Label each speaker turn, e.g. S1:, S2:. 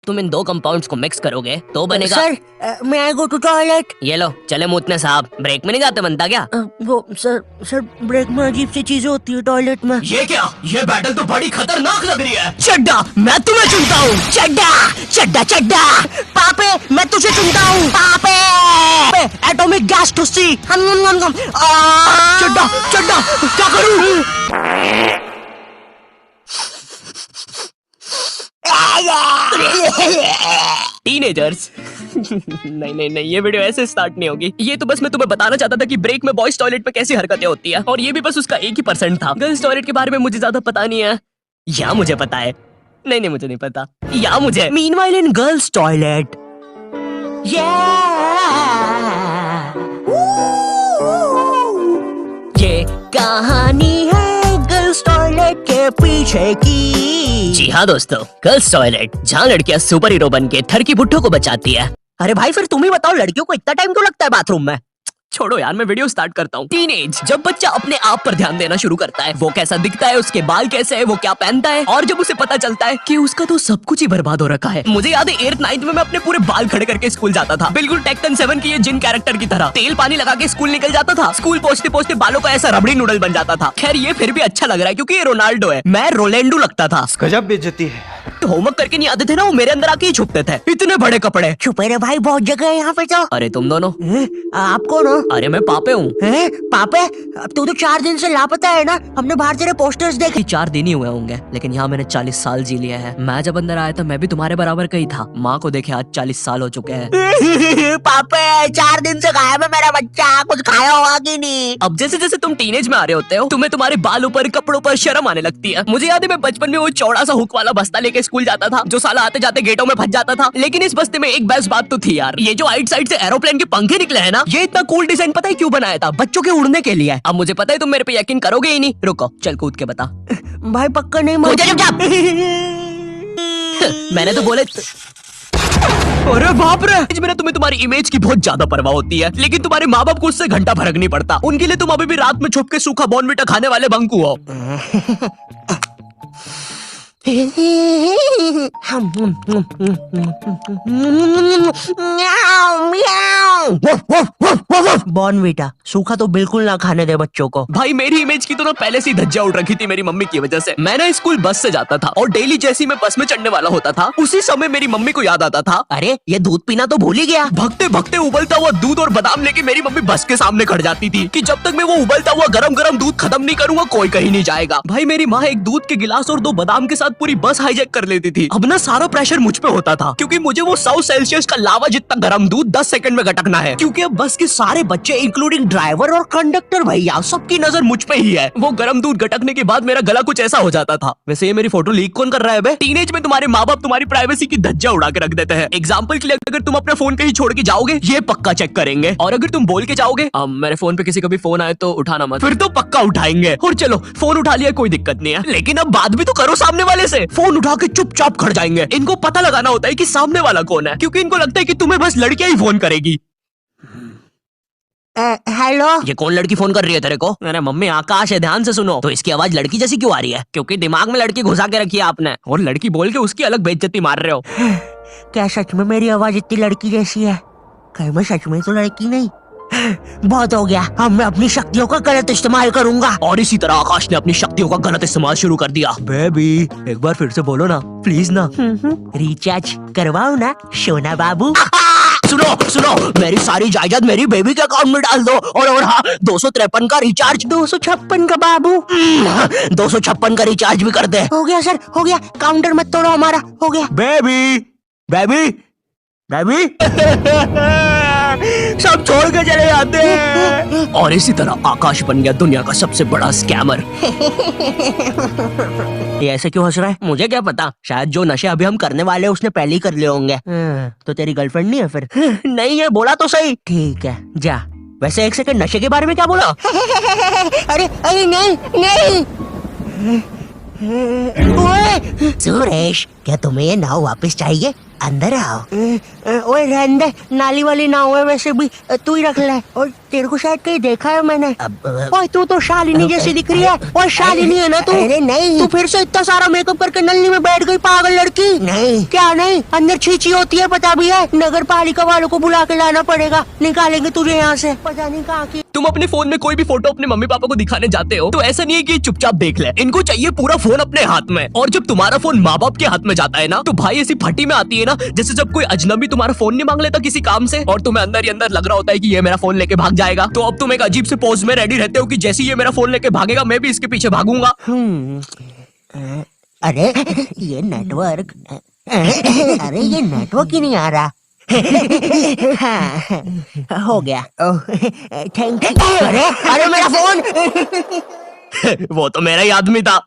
S1: तुम इन दो कंपाउंड्स को मिक्स करोगे तो बनेगा।
S2: सर मैं आई गो टू टॉयलेट।
S1: ये लो चले मूतने साहब, ब्रेक में नहीं जाते बनता क्या?
S2: वो सर ब्रेक में अजीब सी चीजें होती है टॉयलेट में।
S3: ये क्या? ये बैटल तो बड़ी खतरनाक लग रही है।
S2: चड्डा मैं तुम्हें चुनता हूँ। चड्डा चड्डा चड्डा पापे मैं तुझे चुनता हूँ। पापे एटॉमिक गैस टुस्सी। चड्डा चड्डा क्या करूँ?
S1: टीनेजर्स नहीं नहीं नहीं, ये वीडियो ऐसे स्टार्ट नहीं होगी। ये तो बस मैं तुम्हें बताना चाहता था कि ब्रेक में बॉयज टॉयलेट पे कैसी हरकतें होती है, और ये भी बस उसका 1% था। गर्ल्स टॉयलेट के बारे में मुझे ज्यादा पता नहीं है, या मुझे पता है? नहीं नहीं मुझे नहीं पता, या मुझे।
S2: मीनवाइल इन गर्ल्स टॉयलेट ये कहानी है गर्ल्स टॉयलेट के पीछे की।
S1: जी हाँ दोस्तों, गर्ल्स टॉयलेट जहाँ लड़कियाँ सुपर हीरो बन के थर की बुट्ठों को बचाती है।
S2: अरे भाई फिर तुम ही बताओ, लड़कियों को इतना टाइम क्यों लगता है बाथरूम में?
S1: छोड़ो यार, मैं वीडियो स्टार्ट करता हूँ। टीनेज, जब बच्चा अपने आप पर ध्यान देना शुरू करता है, वो कैसा दिखता है, उसके बाल कैसे है, वो क्या पहनता है, और जब उसे पता चलता है कि उसका तो सब कुछ ही बर्बाद हो रखा है। मुझे याद है 8th 9th में मैं अपने पूरे बाल खड़े करके स्कूल जाता था, बिल्कुल टेक्टन 7 की ये जिन कैरेक्टर की तरह। तेल पानी लगा के स्कूल निकल जाता था, स्कूल पहुंचते पहुंचते बालों का ऐसा रबड़ी नूडल बन जाता था। खैर ये फिर भी अच्छा लग रहा है क्योंकि ये रोनाल्डो है, मैं रोलेंडो लगता था।
S3: गजब बेइज्जती है।
S1: होमवर्क करके नहीं आते थे ना, वो मेरे अंदर आके ही छुपते थे। इतने बड़े कपड़े।
S2: छुपे रे भाई, बहुत जगह है यहाँ पे तो।
S1: अरे तुम दोनों?
S2: आप कौन हो?
S1: अरे मैं पापे हूँ।
S2: पापे अब तू तो 4 दिन से लापता है ना, हमने बाहर तेरे पोस्टर्स देखे।
S1: 4 दिन ही हुए होंगे, लेकिन यहाँ मैंने 40 साल जी लिया है। मैं जब अंदर आया था मैं भी तुम्हारे बराबर का ही था। माँ को देखे आज 40 साल हो चुके हैं।
S2: पापे 4 दिन से गायब है मेरा बच्चा, कुछ खाया होगा कि नहीं?
S1: अब जैसे जैसे तुम टीनेज में आ रहे होते हो, तुम्हें तुम्हारे बालों पर, कपड़ों पर शर्म आने लगती है। मुझे याद है मैं बचपन में वो चौड़ा सा हुक वाला बस्ता लेके स्कूल जाता था, जो साला आते जाते गेटों में फंस जाता था। लेकिन इस बस्ते में एक बेस्ट बात तो थी यार, ये जो आइट साइड से एरोप्लेन के पंखे निकले हैं ना, ये इतना कूल डिजाइन पता है क्यों बनाया था? बच्चों के उड़ने के लिए। अब मुझे पता है तुम मेरे पे यकीन करोगे ही नहीं, रुको चल कूद के बता।
S2: भाई पक्का नहीं मार।
S1: मैंने तो बोले। अरे बाप रे, मैंने तुम्हें तुम्हारी इमेज की बहुत ज्यादा परवाह होती है, लेकिन तुम्हारे माँ बाप को उससे घंटा फर्क नहीं पड़ता। उनके लिए तुम अभी भी रात में छुप के सूखा बॉर्नविटा खाने वाले बंकू हो।
S2: बॉर्नविटा सूखा तो बिल्कुल ना खाने दे बच्चों को।
S1: भाई मेरी इमेज की तो ना पहले से ही धज्जियां उड़ रखी थी मेरी मम्मी की वजह से। मैं ना स्कूल बस से जाता था, और डेली जैसी मैं बस में चढ़ने वाला होता था, उसी समय मेरी मम्मी को याद आता था,
S2: अरे ये दूध पीना तो भूल ही गया।
S1: भगते भगते उबलता हुआ दूध और बादाम लेके मेरी मम्मी बस के सामने खड़ जाती थी कि जब तक मैं वो उबलता हुआ गरम गरम दूध खत्म नहीं करूंगा कोई कहीं नहीं जाएगा। भाई मेरी माँ एक दूध के गिलास और 2 बादाम के साथ पूरी बस हाईजैक कर लेती थी। अब ना सारा प्रेशर मुझ पे होता था, क्योंकि मुझे वो 100 सेल्सियस का लावा जितना गर्म दूध 10 सेकंड में गटकना है, क्योंकि अब बस के सारे बच्चे इंक्लूडिंग ड्राइवर और कंडक्टर भैया सबकी नजर मुझ पे ही है। वो गर्म दूध गटकने के बाद मेरा गला कुछ ऐसा हो जाता था। वैसे ये मेरी फोटो लीक कौन कर रहा है बे? टीनेज में तुम्हारे माँ बाप तुम्हारी प्राइवेसी की धज्जियां उड़ा के रख देते हैं। एग्जाम्पल के लिए अगर तुम अपना फोन कहीं छोड़ के जाओगे, ये पक्का चेक करेंगे, और अगर तुम बोल के जाओगे मेरे फोन पे किसी का भी फोन आए तो उठाना मत, फिर तो पक्का उठाएंगे। और चलो फोन उठा लिया कोई दिक्कत नहीं है, लेकिन अब बात भी तो करो सामने वाले से। फोन उठा के चुपचाप खड़ जाएंगे। इनको पता लगाना होता है कि सामने वाला कौन है, क्योंकि इनको लगता है कि तुम्हें बस लड़कियां ही फोन करेगी।
S2: हेलो,
S1: ये कौन लड़की फोन कर रही है तेरे को? अरे मम्मी आकाश है, ध्यान से सुनो। तो इसकी आवाज लड़की जैसी क्यों आ रही है? क्योंकि दिमाग में लड़की घुसा के रखी है आपने, और लड़की बोल के उसकी अलग बेइज्जती मार रहे हो।
S2: क्या सच में मेरी आवाज इतनी लड़की जैसी है? कहीं मैं सच में तो लड़की नहीं? बहुत हो गया, अब मैं अपनी शक्तियों का गलत इस्तेमाल करूंगा।
S1: और इसी तरह आकाश ने अपनी शक्तियों का गलत इस्तेमाल शुरू कर दिया। बेबी एक बार फिर से बोलो ना प्लीज ना।
S2: रिचार्ज करवाओ ना सोना बाबू।
S1: सुनो सुनो, मेरी सारी जायदाद मेरी बेबी के अकाउंट में डाल दो, और हाँ 253 का रिचार्ज।
S2: 256 का बाबू।
S1: 256 का रिचार्ज भी कर दे।
S2: हो गया सर, हो गया, काउंटर मत तोड़ो हमारा, हो गया।
S1: बेबी बेबी बेबी सब छोड़ के चले जाते हैं। और इसी तरह आकाश बन गया दुनिया का सबसे बड़ा स्कैमर।
S2: ये ऐसे क्यों हंस रहा है?
S1: मुझे क्या पता, शायद जो नशे अभी हम करने वाले हैं उसने पहले ही कर लिए होंगे।
S2: तो तेरी गर्लफ्रेंड नहीं है फिर?
S1: नहीं है, बोला तो सही।
S2: ठीक है जा।
S1: वैसे 1 सेकंड, नशे के बारे में क्या बोला?
S2: अरे अरे नहीं नहीं। ओए
S1: सुरेश,
S2: क्या तुम्हें ये नाव वापस चाहिए? अंदर आओ। ओए रहने दे, नाली वाली ना हुए वैसे भी तू ही रख ले। और तेरे को शायद कहीं देखा है मैंने। ओए तू तो शालिनी जैसी दिख रही है। ओए शालिनी है ना तू? अरे नहीं, तू फिर से इतना सारा मेकअप करके नल्ली में बैठ गई पागल लड़की। नहीं क्या नहीं, अंदर छींची होती है पता भी है। नगर पालिका वालों को बुला के लाना पड़ेगा, निकालेंगे तुझे यहाँ से। पता नहीं कहाँ की।
S1: तुम अपने फोन में कोई भी फोटो अपने मम्मी पापा को दिखाने जाते हो तो ऐसा नहीं है कि चुपचाप देख ले, इनको चाहिए पूरा फोन अपने हाथ में। और जब तुम्हारा फोन माँ बाप के हाथ में जाता है ना तो भाई ऐसी फटी में आती है ना, जैसे जब कोई अजनबी तुम्हारा फोन नहीं मांग लेता किसी काम से और तुम्हें अंदर ही अंदर लग रहा होता है कि ये मेरा फोन लेके भाग जाएगा। तो अब तुम एक अजीब से पोज में रेडी रहते हो कि जैसे ये मेरा फोन लेके भागेगा मैं भी इसके पीछे भागूंगा।
S2: अरे ये नेटवर्क, अरे ये नेटवर्क ही नहीं आ रहा। हाँ, हो गया। Thank you. अरे अरे मेरा फोन।
S1: वो तो मेरा ही आदमी था।